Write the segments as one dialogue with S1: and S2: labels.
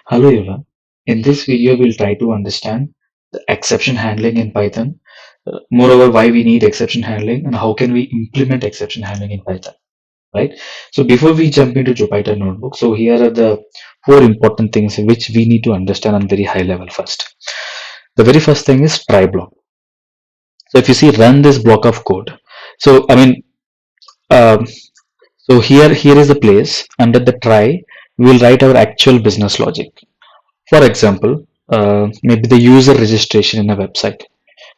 S1: Hello everyone. In this video, we'll try to understand the exception handling in Python. Moreover, why we need exception handling and how can we implement exception handling in Python, right? So before we jump into Jupyter Notebook, so here are the four important things which we need to understand on very high level first. The very first thing is try block. So if you see run this block of code, so um, so here is the place under the try, we will write our actual business logic. For example, maybe the user registration in a website,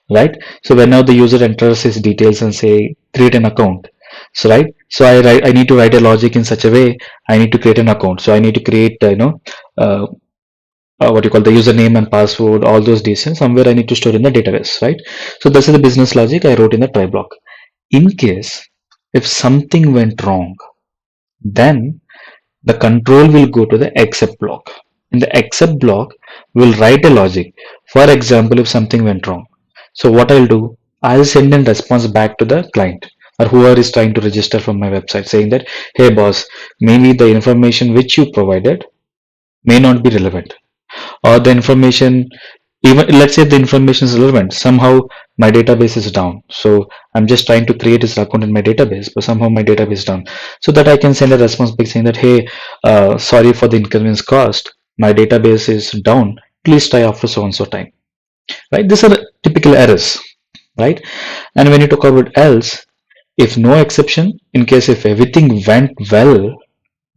S1: right? So whenever the user enters his details and say create an account, so right, so I need to write a logic in such a way. I need to create an account, so I need to create uh, what you call the username and password, all those details somewhere I need to store in the database, right? So this is the business logic I wrote in the try block. In case if something went wrong, then the control will go to the except block. In the except block, we'll write a logic. For example, if something went wrong. So what I'll do, I'll send a response back to the client or whoever is trying to register from my website saying that, hey boss, maybe the information which you provided may not be relevant, or the information, even let's say the information is relevant, somehow my database is down, so I'm just trying to create this account in my database, but somehow my database is down, so that I can send a response back saying that, hey, sorry for the inconvenience cost, my database is down, please try after so and so time, right? These are typical errors, right? And when you talk about else, if no exception, in case if everything went well,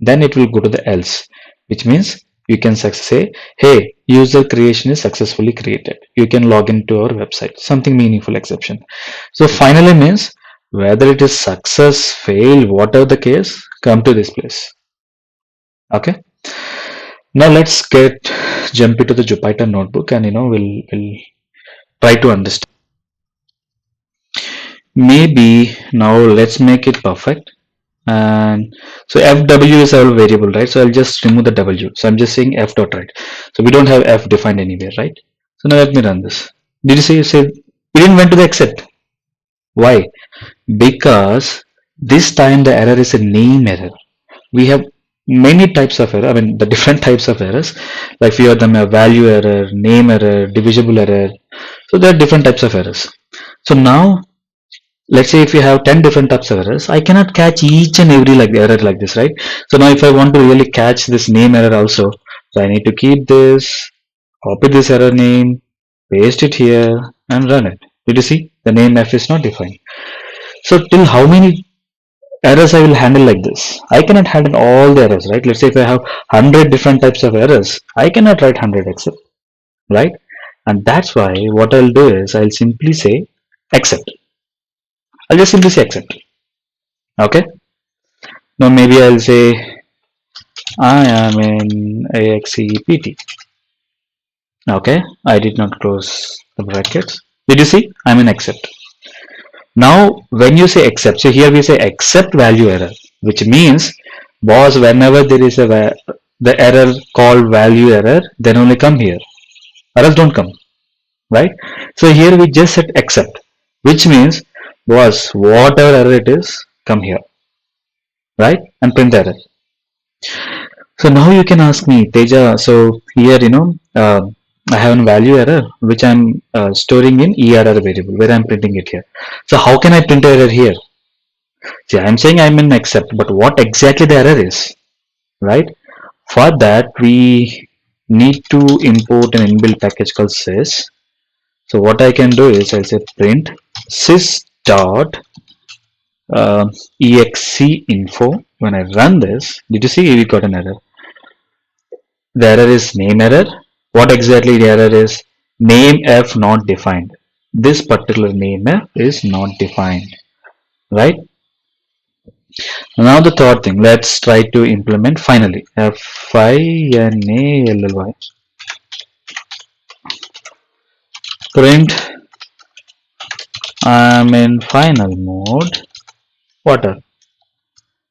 S1: then it will go to the else, which means you can say, hey, user creation is successfully created, you can log into our website, something meaningful exception. So finally means whether it is success, fail, whatever the case, come to this place. Okay, now let's get jump into the Jupyter notebook, and we'll try to understand. Maybe now let's make it perfect. And so fw is our variable, right? So I'll just remove the w, so I'm just saying f dot right, so we don't have f defined anywhere, right? So now let me run this. Did you say you said we didn't went to the except? Why? Because this time the error is a name error. We have many types of error, I mean the different types of errors, like few of them are value error, name error, divisible error. So there are different types of errors. So now let's say if you have 10 different types of errors, I cannot catch each and every like error like this, right? So now if I want to really catch this name error also, so I need to keep this, copy this error name, paste it here and run it. Did you see the name f is not defined? So till how many errors I will handle like this? I cannot handle all the errors, right? Let's say if I have 100 different types of errors, I cannot write 100 except, right? And that's why what I'll do is I'll simply say except. I'll just simply say except. Okay. Now maybe I'll say I am in AXEPT. Okay, I did not close the brackets. Did you see? I'm in except. Now when you say except, so here we say except value error, which means boss, whenever there is the error called value error, then only come here, or else don't come, right? So here we just said except, which means boss, whatever error it is, come here, right? And print the error. So now you can ask me, Teja, so here, I have a value error, which I'm storing in ERR variable, where I'm printing it here. So how can I print error here? See, I'm saying I'm in except, but what exactly the error is, right? For that, we need to import an inbuilt package called sys. So what I can do is I'll say print sys dot exe info. When I run this, did you see we got an error? The error is name error. What exactly the error is? Name f not defined. This particular name f is not defined, right? Now the third thing, let's try to implement finally. Finally print I'm in final mode. Water.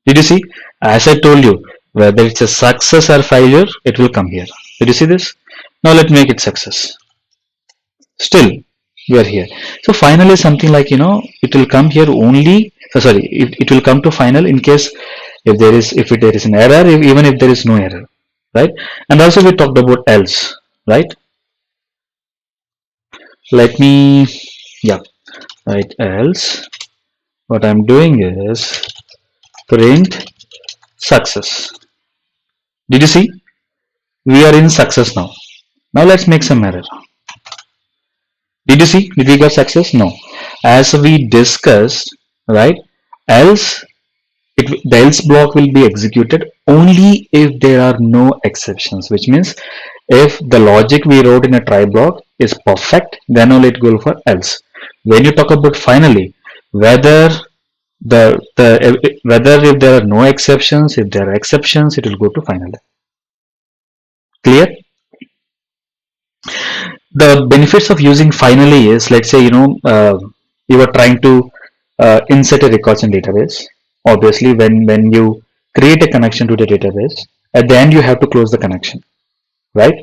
S1: Did you see? As I told you, whether it's a success or failure, it will come here. Did you see this? Now let's make it success. Still we are here. So finally something like, it will come here only, so sorry, it will come to final in case if there is an error, even if there is no error, right? And also we talked about else, right? Let me, yeah, right, else. What I'm doing is print success. Did you see? We are in success now. Now let's make some error. Did you see? Did we get success? No. As we discussed, right? Else, the else block will be executed only if there are no exceptions, which means if the logic we wrote in a try block is perfect, then only it will go for else. When you talk about finally, whether whether if there are no exceptions, if there are exceptions, it will go to finally. Clear? The benefits of using finally is, let's say, you are trying to insert a records in database. Obviously, when you create a connection to the database, at the end you have to close the connection, right?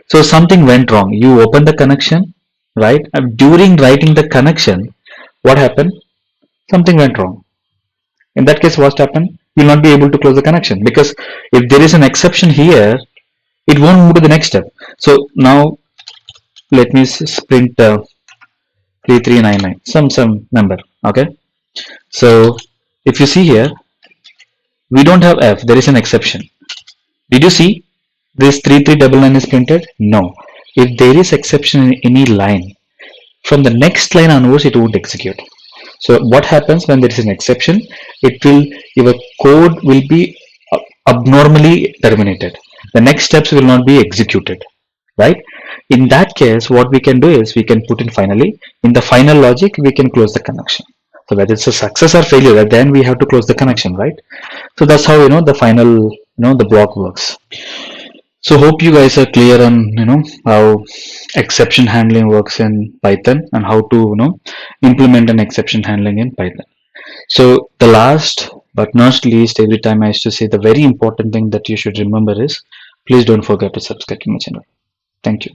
S1: So something went wrong. You open the connection, right? And during writing the connection, what happened? Something went wrong. In that case, what happened? You'll not be able to close the connection, because if there is an exception here, it won't move to the next step. So now let me print 3399, some number. Okay. So if you see here, we don't have F. There is an exception. Did you see this 3399 is printed? No. If there is exception in any line, from the next line onwards, it won't execute. So what happens when there is an exception? It will, your code will be abnormally terminated. The next steps will not be executed, right? In that case, what we can do is we can put in finally. In the final logic, we can close the connection. So whether it's a success or failure, then we have to close the connection, right? So that's how the final the block works. So hope you guys are clear on how exception handling works in Python and how to implement an exception handling in Python. So the last but not least, every time I used to say, the very important thing that you should remember is, please don't forget to subscribe to my channel. Thank you.